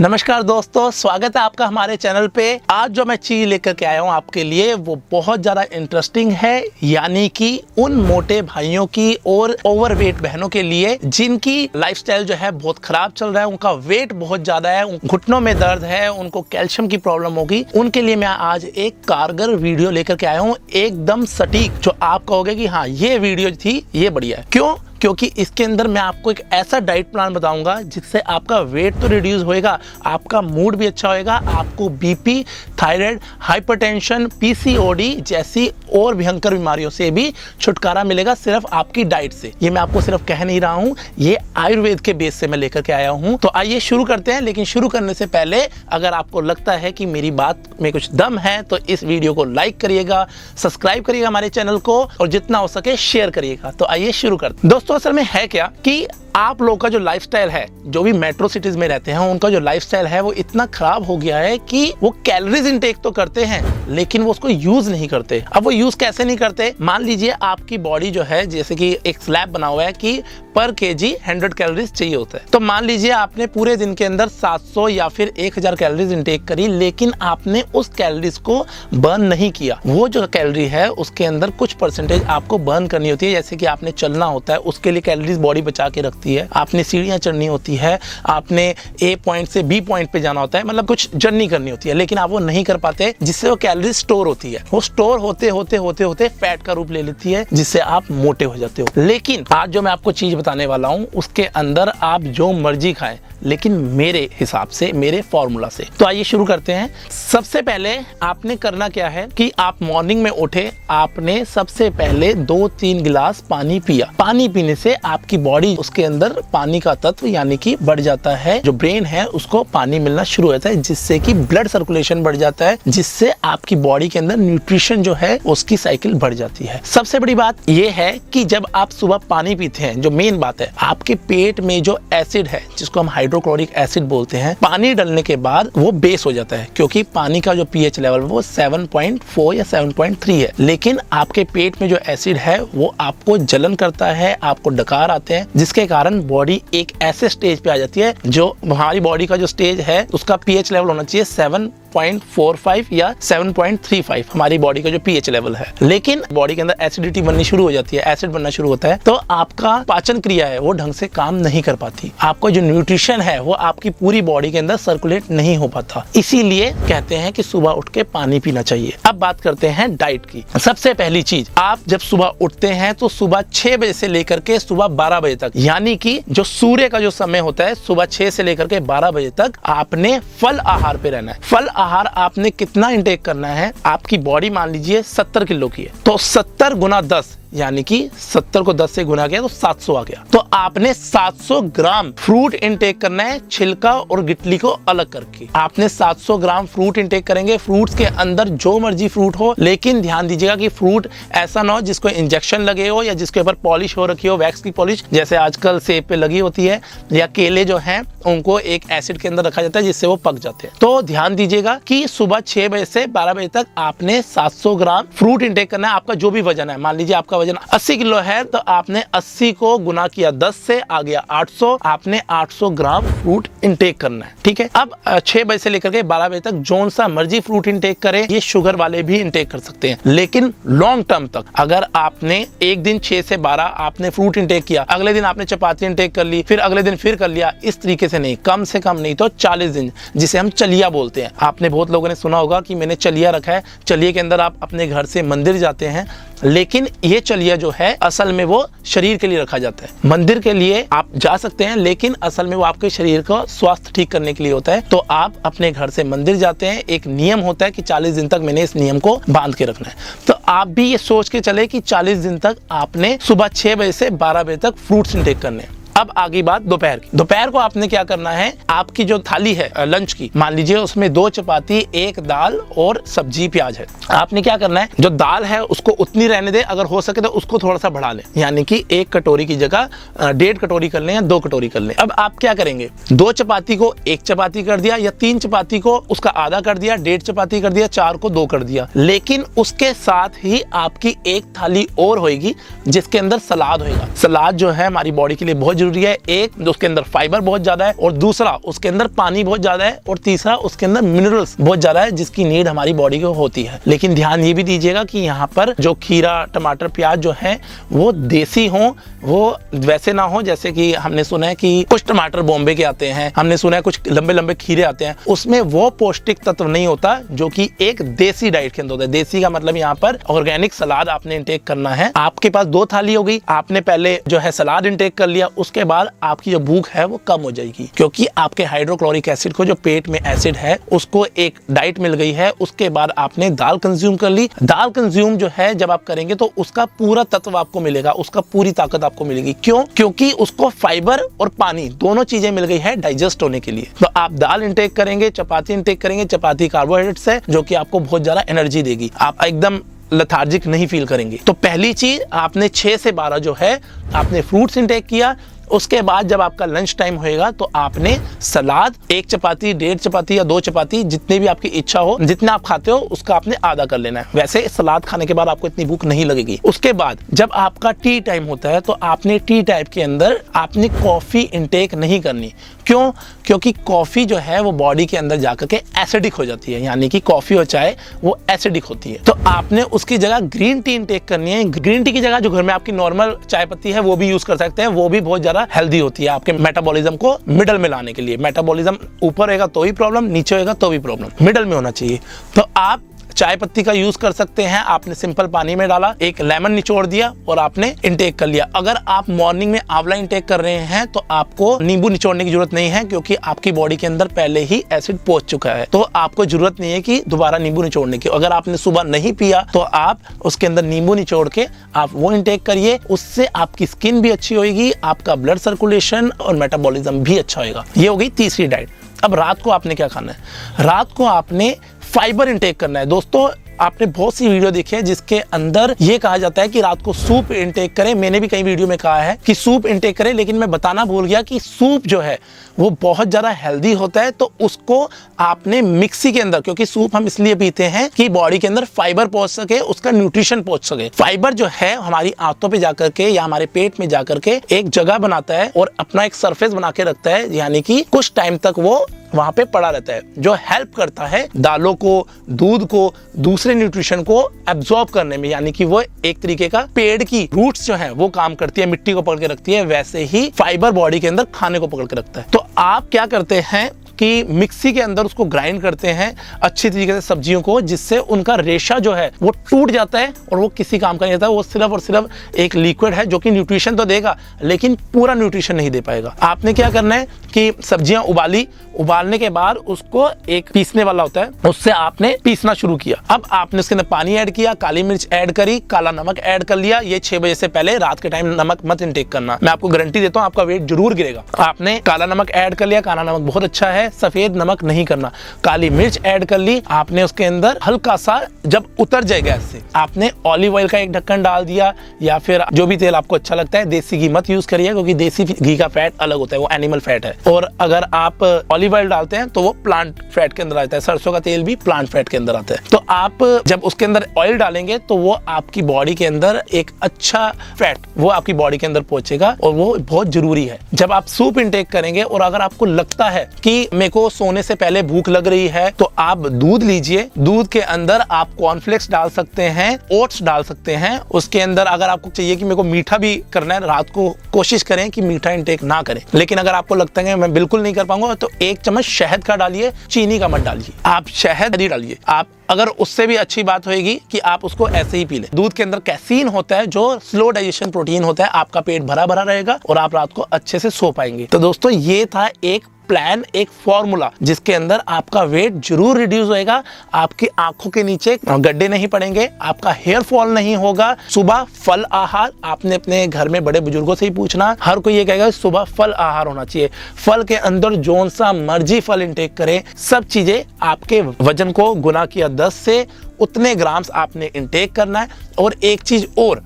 नमस्कार दोस्तों, स्वागत है आपका हमारे चैनल पे। आज जो मैं चीज लेकर के आया हूँ आपके लिए वो बहुत ज्यादा इंटरेस्टिंग है, यानी कि उन मोटे भाइयों की और ओवरवेट बहनों के लिए जिनकी लाइफस्टाइल जो है बहुत खराब चल रहा है, उनका वेट बहुत ज्यादा है, घुटनों में दर्द है, उनको कैल्शियम की प्रॉब्लम होगी। उनके लिए मैं आज एक कारगर वीडियो लेकर के आया हूँ, एकदम सटीक, जो आप कहोगे कि हाँ ये वीडियो थी, ये बढ़िया है। क्यों? क्योंकि इसके अंदर मैं आपको एक ऐसा डाइट प्लान बताऊंगा जिससे आपका वेट तो रिड्यूस होएगा, आपका मूड भी अच्छा होएगा, आपको बीपी, थायराइड, हाइपरटेंशन, पीसीओडी जैसी और भयंकर बीमारियों से भी छुटकारा मिलेगा सिर्फ आपकी डाइट से। ये मैं आपको सिर्फ कह नहीं रहा हूँ, ये आयुर्वेद के बेस से मैं लेकर के आया हूँ। तो आइए शुरू करते हैं। लेकिन शुरू करने से पहले अगर आपको लगता है कि मेरी बात में कुछ दम है तो इस वीडियो को लाइक करिएगा, सब्सक्राइब करिएगा हमारे चैनल को, और जितना हो सके शेयर करिएगा। तो आइए शुरू करते हैं। दोस्तों असल में है क्या कि आप लोग का जो लाइफस्टाइल है, जो भी मेट्रो सिटीज में रहते हैं, उनका जो लाइफस्टाइल है वो इतना खराब हो गया है कि वो कैलोरीज इनटेक तो करते हैं लेकिन वो उसको यूज नहीं करते। अब वो यूज कैसे नहीं करते? मान लीजिए आपकी बॉडी जो है, जैसे कि एक स्लैब बना हुआ है कि पर केजी 100 कैलोरीज चाहिए होता है, तो मान लीजिए आपने पूरे दिन के अंदर 700 या फिर 1000 कैलोरीज इनटेक करी, लेकिन आपने उस कैलोरीज को बर्न नहीं किया। वो जो कैलोरी है उसके अंदर कुछ परसेंटेज आपको बर्न करनी होती है, जैसे कि आपने चलना होता है, उसके लिए कैलोरीज बॉडी बचा के रखती है, आपने सीढ़ियां चढ़नी होती है, आपने ए पॉइंट से बी पॉइंट पे जाना होता है, मतलब कुछ जर्नी करनी होती है, लेकिन आप वो नहीं कर पाते, जिससे वो कैलोरी स्टोर होती है। वो स्टोर होते होते फैट का रूप ले लेती है, जिससे आप मोटे हो जाते हो। लेकिन आज जो मैं आपको चीज बताने वाला हूं उसके अंदर आप जो मर्जी खाएं, लेकिन मेरे हिसाब से, मेरे फॉर्मूला से। तो आइए शुरू करते हैं। सबसे पहले आपने करना क्या है कि आप मॉर्निंग में उठे, आपने सबसे पहले 2-3 गिलास पानी पिया। पानी पीने से आपकी बॉडी, उसके अंदर पानी का तत्व यानी कि बढ़ जाता है, जो ब्रेन है उसको पानी मिलना शुरू हो जाता है, जिससे कि ब्लड सर्कुलेशन बढ़ जाता है, जिससे आपकी बॉडी के अंदर न्यूट्रिशन जो है उसकी साइकिल बढ़ जाती है। सबसे बड़ी बात यह है कि जब आप सुबह पानी पीते हैं, जो मेन बात है, आपके पेट में जो एसिड है, जिसको हम हाइड्रोक्लोरिक एसिड बोलते हैं, पानी डालने के बाद वो बेस हो जाता है, क्योंकि पानी का जो पीएच लेवल वो 7.4 या 7.3 है। लेकिन आपके पेट में जो एसिड है वो आपको जलन करता है, आपको डकार आते हैं, जिसके कारण बॉडी एक ऐसे स्टेज पे आ जाती है, जो हमारी बॉडी का जो स्टेज है उसका पीएच लेवल होना चाहिए 7.45 या 7.35, हमारी बॉडी का जो पीएच लेवल है। लेकिन बॉडी के अंदर एसिडिटी बननी शुरू हो जाती है, एसिड बनना शुरू होता है, तो आपका पाचन क्रिया है वो ढंग से काम नहीं कर पाती, आपका जो न्यूट्रिशन है वो आपकी पूरी बॉडी के अंदर सर्कुलेट नहीं हो पाता। इसीलिए कहते हैं कि सुबह उठ के पानी पीना चाहिए। अब बात करते हैं डाइट की। सबसे पहली चीज, आप जब सुबह उठते हैं तो सुबह 6 बजे से लेकर के सुबह 12 बजे तक, यानी कि जो सूर्य का जो समय होता है, सुबह 6 से लेकर के 12 बजे तक आपने फल आहार पे रहना है। फल आहार आपने कितना इंटेक करना है? आपकी बॉडी मान लीजिए 70 किलो की है, तो 70 गुना 10, यानी कि 70 को 10 से गुना किया तो 700 आ गया। तो आपने 700 ग्राम फ्रूट इंटेक करना है, छिलका और गिटली को अलग करके। आपने 700 ग्राम फ्रूट इंटेक करेंगे। फ्रूट्स के अंदर जो मर्जी फ्रूट हो, लेकिन ध्यान दीजिएगा कि फ्रूट ऐसा ना हो जिसको इंजेक्शन लगे हो या जिसके ऊपर पॉलिश हो रखी हो, वैक्स की पॉलिश, जैसे आजकल सेब पे लगी होती है, या केले जो हैं उनको एक एसिड के अंदर रखा जाता है जिससे वो पक जाते हैं। तो ध्यान दीजिएगा कि सुबह 6 बजे से 12 बजे तक आपने 700 ग्राम फ्रूट इंटेक करना है। आपका जो भी वजन है, मान लीजिए आपका वजन 80 किलो है, तो आपने 80 को गुना किया 10 से, आ गया 800, आपने 800 ग्राम फ्रूट इंटेक करना है। ठीक है। अब 6 बजे से लेकर के 12 बजे तक जो सा मर्जी फ्रूट इंटेक करें, ये शुगर वाले भी इंटेक कर सकते हैं, लेकिन लॉन्ग टर्म तक अगर आपने एक दिन 6 से 12 आपने फ्रूट इंटेक किया, अगले दिन आपने चपाती इंटेक कर ली, फिर अगले दिन फिर कर लिया, इस तरीके से नहीं, कम से कम नहीं तो 40 दिन, जिसे हम चलिया बोलते हैं। आपने बहुत लोगों ने सुना होगा कि मैंने चलिया रखा है। चलिए के अंदर आप अपने घर से मंदिर जाते हैं, लेकिन ये चलिया जो है असल में वो शरीर के लिए रखा जाता है। मंदिर के लिए आप जा सकते हैं, लेकिन असल में वो आपके शरीर का स्वास्थ्य ठीक करने के लिए होता है। तो आप अपने घर से मंदिर जाते हैं, एक नियम होता है कि 40 दिन तक मैंने इस नियम को बांध के रखना है। तो आप भी ये सोच के चले कि 40 दिन तक आपने सुबह 6 बजे से 12 बजे तक फ्रूट्स इंटेक करने हैं। अब आगे बात दोपहर की। दोपहर को आपने क्या करना है, आपकी जो थाली है लंच की, मान लीजिए उसमें 2 चपाती, 1 दाल और सब्जी प्याज है। आपने क्या करना है, जो दाल है उसको उतनी रहने दे, अगर हो सके तो उसको थोड़ा सा बढ़ा लें, यानी कि 1 कटोरी की जगह 1.5 कटोरी कर लें या 2 कटोरी कर लें। अब आप क्या करेंगे, 2 चपाती को 1 चपाती कर दिया, या 3 चपाती को उसका आधा कर दिया, 1.5 चपाती कर दिया, 4 को 2 कर दिया। लेकिन उसके साथ ही आपकी एक थाली और होगी जिसके अंदर सलाद होगा। सलाद जो है हमारी बॉडी के लिए बहुत जरूरी है, एक उसके अंदर फाइबर बहुत ज्यादा है, और दूसरा उसके अंदर पानी बहुत ज्यादा है, और तीसरा उसके अंदर मिनरल्स बहुत ज्यादा है जिसकी नीड हमारी बॉडी को होती है। लेकिन ध्यान ये भी दीजिएगा कि यहाँ पर जो खीरा, टमाटर, प्याज जो है वो देसी हो, वो वैसे ना हो जैसे कि हमने सुना है कि कुछ टमाटर बॉम्बे के आते हैं, हमने सुना है कुछ लंबे लंबे खीरे आते हैं, उसमें वो पौष्टिक तत्व नहीं होता जो कि एक देसी डाइट के अंदर होता है। देसी का मतलब यहाँ पर ऑर्गेनिक सलाद आपने इंटेक करना है। आपके पास 2 थाली हो गई, आपने पहले जो है सलाद इंटेक कर लिया, उसके बाद आपकी जो भूख है वो कम हो जाएगी, क्योंकि आपके हाइड्रोक्लोरिक एसिड को, जो पेट में एसिड है, उसको एक डाइट मिल गई है। उसके बाद आपने दाल कंज्यूम कर ली। दाल कंज्यूम जो है जब आप करेंगे तो उसका पूरा तत्व आपको मिलेगा, उसका पूरी ताकत आपको मिलेगी। क्यों? क्योंकि उसको फाइबर और पानी दोनों चीजें मिल गई है डाइजेस्ट होने के लिए। तो आप दाल इंटेक करेंगे, चपाती इंटेक करेंगे, चपाती कार्बोहाइड्रेट्स है जो कि आपको बहुत ज्यादा एनर्जी देगी, आप एकदम लेथार्जिक नहीं फील करेंगे। तो पहली चीज आपने 6 से 12 जो है आपने फ्रूट्स इंटेक किया। उसके बाद जब आपका लंच टाइम होएगा तो आपने सलाद, 1 चपाती, 1.5 चपाती या 2 चपाती, जितने भी आपकी इच्छा हो, जितना आप खाते हो उसका आपने आधा कर लेना है। वैसे सलाद खाने के बाद आपको इतनी भूख नहीं लगेगी। उसके बाद जब आपका टी टाइम होता है तो आपने टी टाइम के अंदर आपने कॉफी इंटेक नहीं करनी। क्यों? क्योंकि कॉफी जो है वो बॉडी के अंदर जाकर के एसिडिक हो जाती है, यानी कि कॉफी और चाय वो एसिडिक होती है। तो आपने उसकी जगह ग्रीन टी इंटेक करनी है। ग्रीन टी की जगह जो घर में आपकी नॉर्मल चाय पत्ती है वो भी यूज कर सकते हैं, वो भी बहुत ज्यादा हेल्दी होती है आपके मेटाबॉलिज्म को मिडल में लाने के लिए। मेटाबॉलिज्म ऊपर रहेगा तो ही प्रॉब्लम, नीचे होगा तो भी प्रॉब्लम, मिडल में होना चाहिए। तो आप चाय पत्ती का यूज कर सकते हैं। आपने सिंपल पानी में डाला, एक लेमन निचोड़ दिया और आपने इंटेक कर लिया। अगर आप मॉर्निंग में आंवला इंटेक कर रहे हैं तो आपको नींबू निचोड़ने की जरूरत नहीं है, क्योंकि आपकी बॉडी के अंदर पहले ही एसिड पहुंच चुका है, तो आपको जरूरत नहीं है कि दोबारा नींबू निचोड़ने की। अगर आपने सुबह नहीं पिया तो आप उसके अंदर नींबू निचोड़ के आप वो इंटेक करिए, उससे आपकी स्किन भी अच्छी होगी, आपका ब्लड सर्कुलेशन और मेटाबॉलिज्म भी अच्छा होगा। ये हो गई तीसरी डाइट। अब रात को आपने क्या खाना है? रात को आपने फाइबर इंटेक करना है। दोस्तों, आपने बहुत सी वीडियो देखी है जिसके अंदर ये कहा जाता है कि रात को सूप इंटेक करें। मैंने भी कई वीडियो में कहा है कि सूप इंटेक करें, लेकिन मैं बताना भूल गया कि सूप जो है वो बहुत ज्यादा हेल्दी होता है। तो उसको आपने मिक्सी के अंदर, क्योंकि सूप हम इसलिए पीते हैं कि बॉडी के अंदर फाइबर पहुंच सके, उसका न्यूट्रिशन पहुंच सके। फाइबर जो है हमारी आंतों पे जाकर के या हमारे पेट में जाकर के एक जगह बनाता है और अपना एक सरफेस बना के रखता है, यानी कि कुछ टाइम तक वो वहां पे पड़ा रहता है, जो हेल्प करता है दालों को, दूध को, दूसरे न्यूट्रिशन को एब्जॉर्ब करने में। यानी कि वो एक तरीके का पेड़ की रूट्स जो है वो काम करती है, मिट्टी को पकड़ के रखती है, वैसे ही फाइबर बॉडी के अंदर खाने को पकड़ के रखता है। तो आप क्या करते हैं कि मिक्सी के अंदर उसको ग्राइंड करते हैं अच्छी तरीके से सब्जियों को, जिससे उनका रेशा जो है वो टूट जाता है और वो किसी काम का नहीं रहता। वो सिर्फ और सिर्फ एक लिक्विड है जो कि न्यूट्रिशन तो देगा लेकिन पूरा न्यूट्रिशन नहीं दे पाएगा। आपने क्या करना है कि सब्जियां उबाली, उबालने के बाद उसको एक पीसने वाला होता है, उससे आपने पीसना शुरू किया। अब आपने उसके अंदर पानी ऐड किया, काली मिर्च ऐड करी, काला नमक ऐड कर लिया। ये 6 बजे से पहले रात के टाइम नमक मत इंटेक करना, मैं आपको गारंटी देता हूँ आपका वेट जरूर गिरेगा। आपने काला नमक ऐड कर लिया, काला नमक बहुत अच्छा है, सफेद नमक नहीं करना। काली मिर्च ऐड कर ली, आपने उसके अंदर हल्का सा जब उतर जाए गैस से, आपने ऑलिव ऑयल का एक ढक्कन डाल दिया, या फिर जो भी तेल आपको अच्छा लगता है। देसी घी मत यूज करिए, क्योंकि देसी घी का फैट अलग होता है, वो एनिमल फैट है। और अगर आप ऑलिव ऑयल डालते हैं तो वो प्लांट फैट के अंदर आता है। सरसों का तेल भी प्लांट फैट के अंदर आता है। तो आप जब उसके अंदर ऑयल डालेंगे तो वो आपकी बॉडी के अंदर एक अच्छा फैट वो आपकी बॉडी के अंदर पहुंचेगा, और वो बहुत जरूरी है। जब आप सूप इंटेक करेंगे और अगर आपको लगता है कि मेरे को सोने से पहले भूख लग रही है, तो आप दूध लीजिए, दूध के अंदर आप कॉर्नफ्लेक्स डाल सकते हैं, ओट्स डाल सकते हैं। उसके अंदर अगर आपको चाहिए कि मेरे को मीठा भी करना है, रात को कोशिश करें कि मीठा इंटेक ना करें। लेकिन अगर आपको लगता है मैं बिल्कुल नहीं कर पाऊंगा, तो 1 चम्मच शहद का डालिए, चीनी का मत डालिए, आप शहद ही डालिए। आप अगर उससे भी अच्छी बात होगी कि आप उसको ऐसे ही पी लें। दूध के अंदर कैसीन होता है जो स्लो डाइजेशन प्रोटीन होता है, आपका पेट भरा भरा रहेगा और आप रात को अच्छे से सो पाएंगे। तो दोस्तों, ये था एक प्लान, एक फॉर्मूला जिसके अंदर आपका वेट जरूर रिड्यूस होएगा, आपकी आंखों के नीचे गड्ढे नहीं पड़ेंगे, आपका हेयर फॉल नहीं होगा। सुबह फल आहार, आपने अपने घर में बड़े बुजुर्गों से ही पूछना, हर कोई ये कहेगा सुबह फल आहार होना चाहिए। फल के अंदर जोन सा मर्जी फल इंटेक करें, सब चीजें आपके वजन को गुना किया 10 से उतने ग्राम्स आपने इंटेक करना है। और एक चीज और,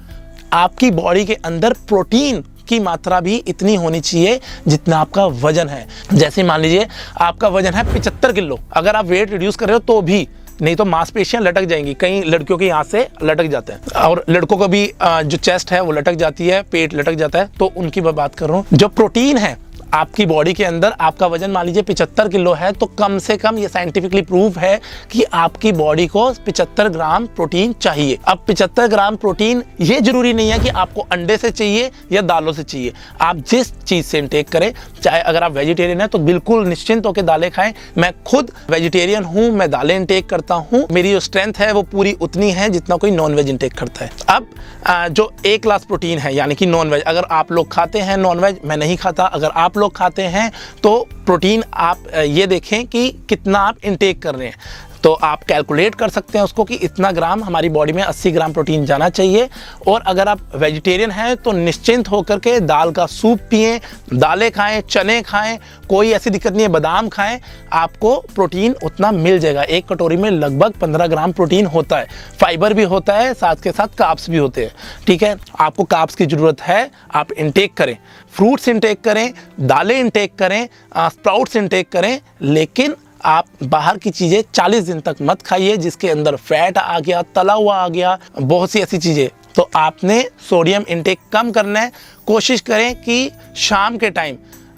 आपकी बॉडी के अंदर प्रोटीन की मात्रा भी इतनी होनी चाहिए जितना आपका वजन है। जैसे मान लीजिए आपका वजन है 75 किलो, अगर आप वेट रिड्यूस कर रहे हो तो भी नहीं तो मांसपेशियां लटक जाएंगी। कई लड़कियों के यहाँ से लटक जाते हैं और लड़कों को भी जो चेस्ट है वो लटक जाती है, पेट लटक जाता है। तो उनकी मैं बात कर रहा हूँ। जो प्रोटीन है आपकी बॉडी के अंदर, आपका वजन मान लीजिए 75 किलो है, तो कम से कम ये साइंटिफिकली प्रूव है कि आपकी बॉडी को 75 ग्राम प्रोटीन चाहिए। अब 75 ग्राम प्रोटीन ये जरूरी नहीं है कि आपको अंडे से चाहिए या दालों से चाहिए। आप जिस चीज से इंटेक करें, चाहे अगर आप वेजिटेरियन है तो बिल्कुल निश्चिंत होकर दालें खाएं। मैं खुद वेजिटेरियन हूं, मैं दालें इंटेक करता हूं। मेरी जो स्ट्रेंथ है वो पूरी उतनी है जितना कोई नॉन वेज इंटेक करता है। अब जो ए क्लास प्रोटीन है यानी कि नॉन वेज, अगर आप लोग खाते हैं नॉन वेज, मैं नहीं खाता, अगर आप लोग खाते हैं तो प्रोटीन आप ये देखें कि कितना आप इंटेक कर रहे हैं। तो आप कैलकुलेट कर सकते हैं उसको कि इतना ग्राम हमारी बॉडी में 80 ग्राम प्रोटीन जाना चाहिए। और अगर आप वेजिटेरियन हैं तो निश्चिंत होकर के दाल का सूप पिएं, दालें खाएं, चने खाएं, कोई ऐसी दिक्कत नहीं है, बादाम खाएं, आपको प्रोटीन उतना मिल जाएगा। एक कटोरी में लगभग 15 ग्राम प्रोटीन होता है। फाइबर भी होता है, साथ के साथ कार्ब्स भी होते हैं। ठीक है, आपको कार्ब्स की ज़रूरत है, आप इंटेक करें, फ्रूट्स इंटेक करें, दालें इंटेक करें, स्प्राउट्स इंटेक करें, लेकिन आप बाहर की चीज़ें 40 दिन तक मत खाइए जिसके अंदर फैट आ गया, तला हुआ आ गया, बहुत सी ऐसी चीज़ें। तो आपने सोडियम इंटेक कम करना है। कोशिश करें कि शाम के टाइम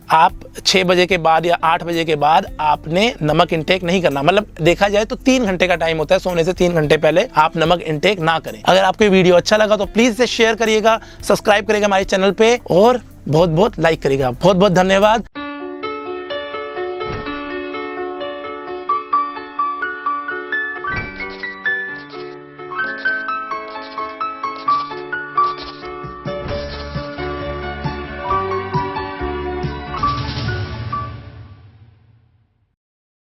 आप 6 बजे के बाद या 8 बजे के बाद आपने नमक इंटेक नहीं करना। मतलब देखा जाए तो 3 घंटे का टाइम होता है, सोने से 3 घंटे पहले आप नमक इंटेक ना करें। अगर आपको ये वीडियो अच्छा लगा तो प्लीज़ इसे शेयर करिएगा, सब्सक्राइब करिएगा हमारे चैनल पे और बहुत बहुत लाइक करिएगा। बहुत बहुत धन्यवाद।